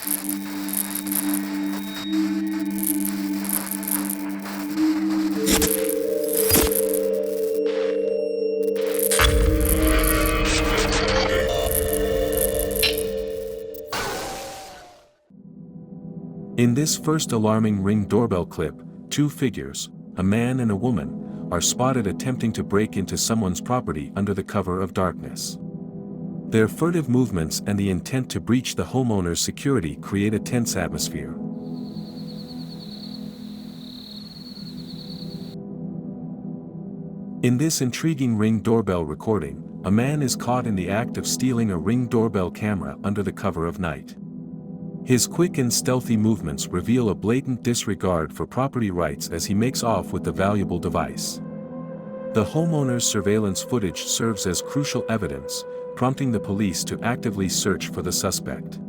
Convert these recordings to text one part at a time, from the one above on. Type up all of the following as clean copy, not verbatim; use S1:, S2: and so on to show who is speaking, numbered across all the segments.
S1: In this first alarming Ring doorbell clip, two figures, a man and a woman, are spotted attempting to break into someone's property under the cover of darkness. Their furtive movements and the intent to breach the homeowner's security create a tense atmosphere. In this intriguing Ring doorbell recording, a man is caught in the act of stealing a Ring doorbell camera under the cover of night. His quick and stealthy movements reveal a blatant disregard for property rights as he makes off with the valuable device. The homeowner's surveillance footage serves as crucial evidence, prompting the police to actively search for the suspect.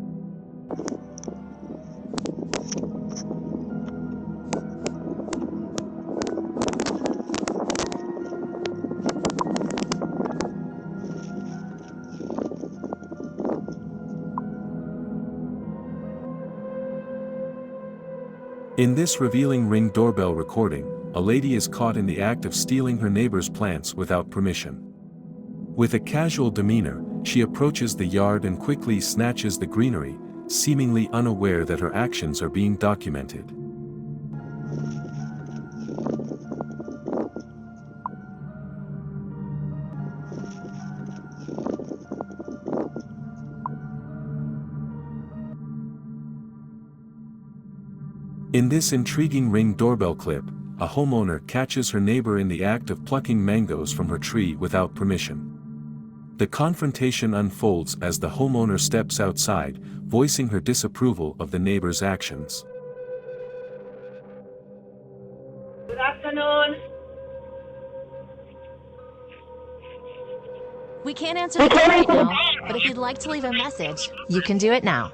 S1: In this revealing Ring doorbell recording, a lady is caught in the act of stealing her neighbor's plants without permission. With a casual demeanor, she approaches the yard and quickly snatches the greenery, seemingly unaware that her actions are being documented. In this intriguing Ring doorbell clip, a homeowner catches her neighbor in the act of plucking mangoes from her tree without permission. The confrontation unfolds as the homeowner steps outside, voicing her disapproval of the neighbor's actions.
S2: Good afternoon.
S3: We can't answer the phone right now, but if you'd like to leave a message, you can do it now.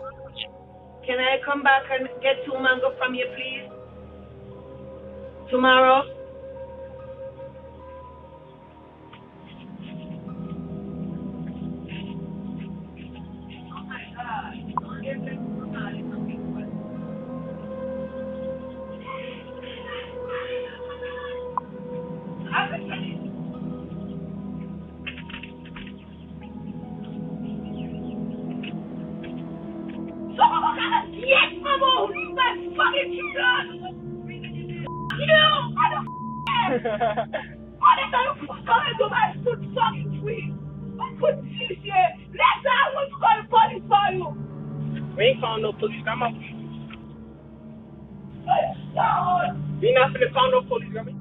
S2: Can I come back and get 2 mango from you, please? Tomorrow? Oh my God. Yes, Mama, leave that fucking shit on! You, motherfucker! What is that fucking to my foot fucking tree? I couldn't see shit. Next time I want to call the police for you. We ain't calling no police. I'm up. We not finna call no police, I mean.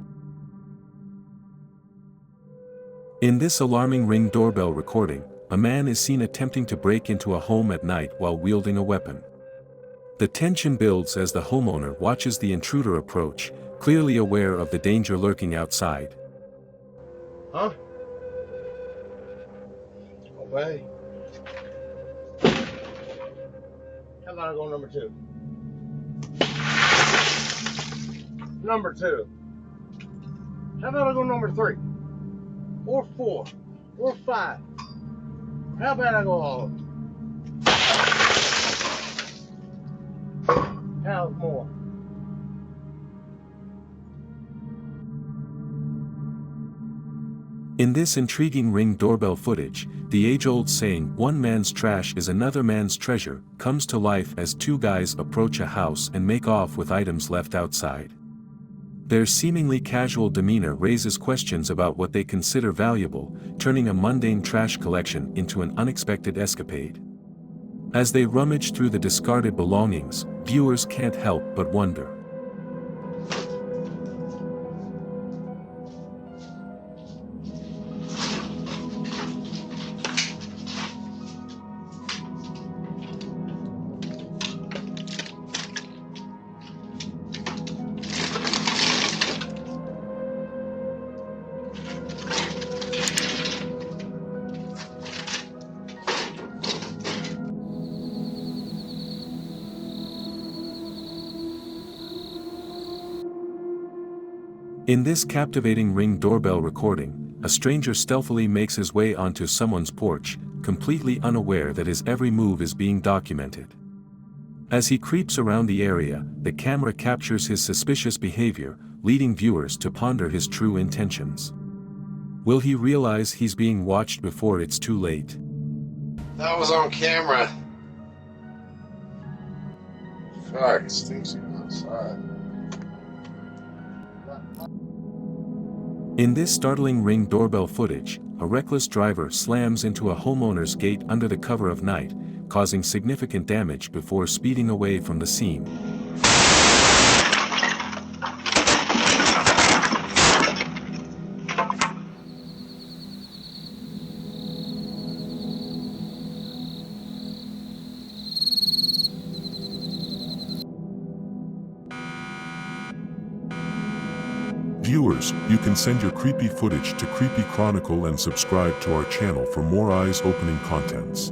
S1: In this alarming Ring doorbell recording, a man is seen attempting to break into a home at night while wielding a weapon. The tension builds as the homeowner watches the intruder approach, clearly aware of the danger lurking outside.
S4: Huh? Obey. How about I go number 2? Number 2. How about I go number 3? Or 4? Or 5? How about I go all of them? How's more?
S1: In this intriguing Ring doorbell footage, the age-old saying, "One man's trash is another man's treasure," comes to life as two guys approach a house and make off with items left outside. Their seemingly casual demeanor raises questions about what they consider valuable, turning a mundane trash collection into an unexpected escapade. As they rummage through the discarded belongings, viewers can't help but wonder. In this captivating Ring doorbell recording, a stranger stealthily makes his way onto someone's porch, completely unaware that his every move is being documented. As he creeps around the area, the camera captures his suspicious behavior, leading viewers to ponder his true intentions. Will he realize he's being watched before it's too late?
S4: That was on camera. Fuck, it stinks even outside.
S1: In this startling Ring doorbell footage, a reckless driver slams into a homeowner's gate under the cover of night, causing significant damage before speeding away from the scene.
S5: Viewers, you can send your creepy footage to Creepy Chronicle and subscribe to our channel for more eyes-opening contents.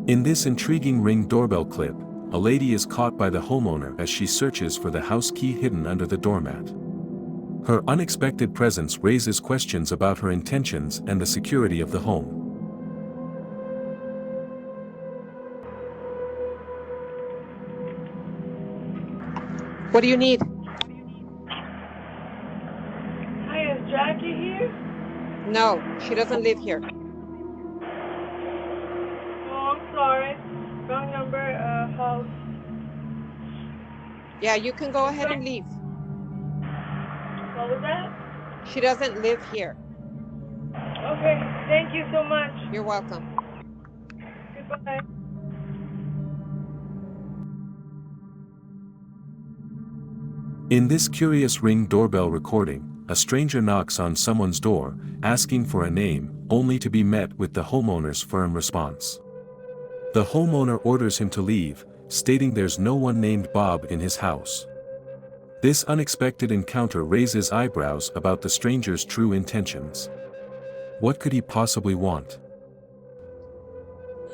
S1: In this intriguing Ring doorbell clip, a lady is caught by the homeowner as she searches for the house key hidden under the doormat. Her unexpected presence raises questions about her intentions and the security of the home.
S6: What do you need?
S2: Hi, is Jackie here?
S6: No, she doesn't live here.
S2: Oh, I'm sorry. Wrong number, house.
S6: Yeah, you can go ahead and leave.
S2: What was that?
S6: She doesn't live here.
S2: Okay, thank you so much.
S6: You're welcome.
S2: Goodbye.
S1: In this curious Ring doorbell recording, a stranger knocks on someone's door, asking for a name, only to be met with the homeowner's firm response. The homeowner orders him to leave, stating there's no one named Bob in his house. This unexpected encounter raises eyebrows about the stranger's true intentions. What could he possibly want?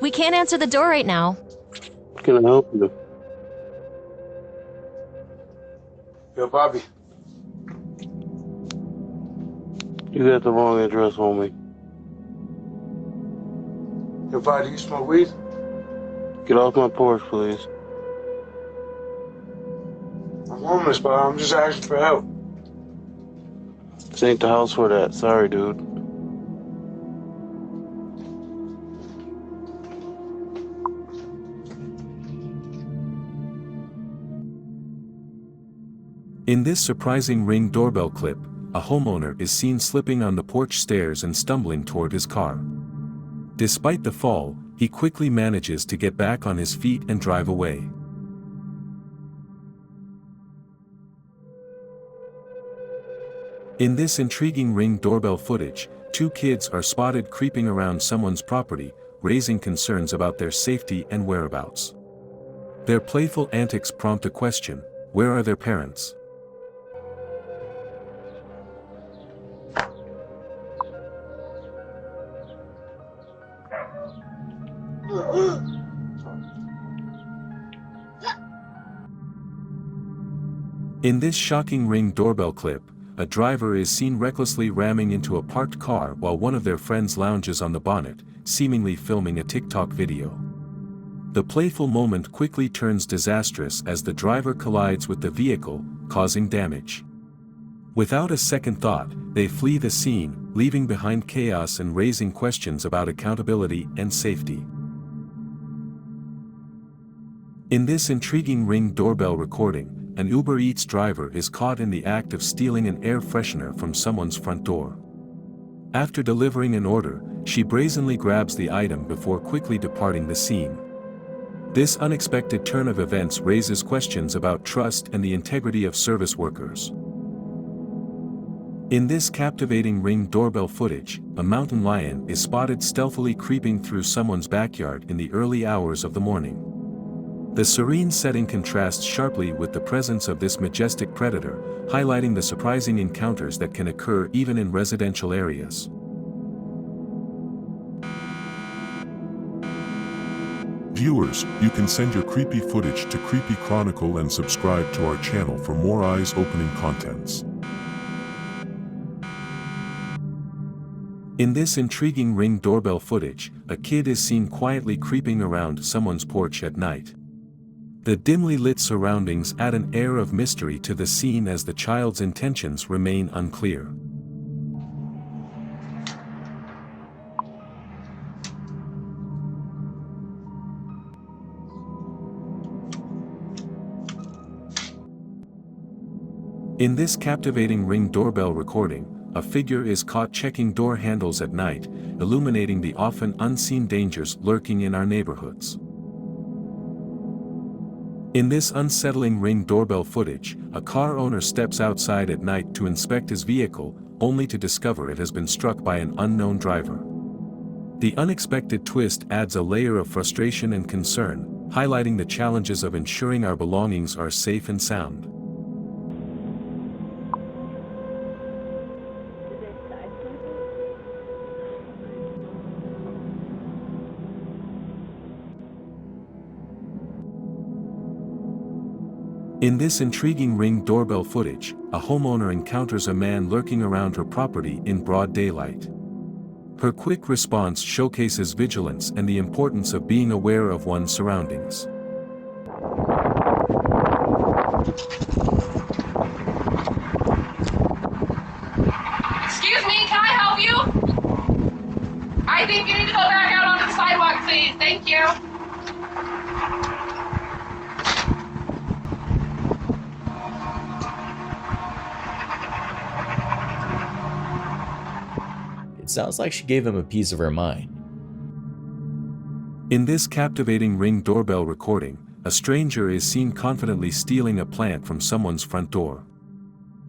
S3: We can't answer the door right now.
S7: Can I help you?
S4: Yo, Bobby.
S7: You got the wrong address, homie.
S4: Yo, Bobby, do you smoke weed?
S7: Get off my porch, please.
S4: I'm homeless, but I'm just asking for help.
S7: This ain't the house for that. Sorry, dude.
S1: In this surprising Ring doorbell clip, a homeowner is seen slipping on the porch stairs and stumbling toward his car. Despite the fall, he quickly manages to get back on his feet and drive away. In this intriguing Ring doorbell footage, two kids are spotted creeping around someone's property, raising concerns about their safety and whereabouts. Their playful antics prompt a question: where are their parents? In this shocking Ring doorbell clip, a driver is seen recklessly ramming into a parked car while one of their friends lounges on the bonnet, seemingly filming a TikTok video. The playful moment quickly turns disastrous as the driver collides with the vehicle, causing damage. Without a second thought, they flee the scene, leaving behind chaos and raising questions about accountability and safety. In this intriguing Ring doorbell recording, an Uber Eats driver is caught in the act of stealing an air freshener from someone's front door. After delivering an order, she brazenly grabs the item before quickly departing the scene. This unexpected turn of events raises questions about trust and the integrity of service workers. In this captivating Ring doorbell footage, a mountain lion is spotted stealthily creeping through someone's backyard in the early hours of the morning. The serene setting contrasts sharply with the presence of this majestic predator, highlighting the surprising encounters that can occur even in residential areas.
S5: Viewers, you can send your creepy footage to Creepy Chronicle and subscribe to our channel for more eyes-opening contents.
S1: In this intriguing Ring doorbell footage, a kid is seen quietly creeping around someone's porch at night. The dimly lit surroundings add an air of mystery to the scene as the child's intentions remain unclear. In this captivating Ring doorbell recording, a figure is caught checking door handles at night, illuminating the often unseen dangers lurking in our neighborhoods. In this unsettling Ring doorbell footage, a car owner steps outside at night to inspect his vehicle, only to discover it has been struck by an unknown driver. The unexpected twist adds a layer of frustration and concern, highlighting the challenges of ensuring our belongings are safe and sound. In this intriguing Ring doorbell footage, a homeowner encounters a man lurking around her property in broad daylight. Her quick response showcases vigilance and the importance of being aware of one's surroundings.
S2: Excuse me, can I help you? I think you need to go back out onto the sidewalk, please. Thank you.
S8: It sounds like she gave him a piece of her mind.
S1: In this captivating Ring doorbell recording, a stranger is seen confidently stealing a plant from someone's front door.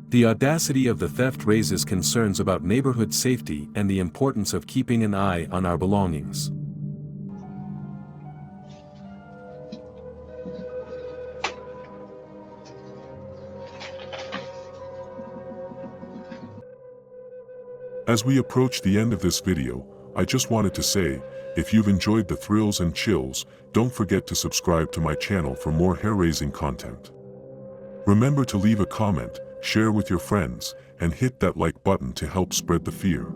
S1: The audacity of the theft raises concerns about neighborhood safety and the importance of keeping an eye on our belongings.
S5: As we approach the end of this video, I just wanted to say, if you've enjoyed the thrills and chills, don't forget to subscribe to my channel for more hair-raising content. Remember to leave a comment, share with your friends, and hit that like button to help spread the fear.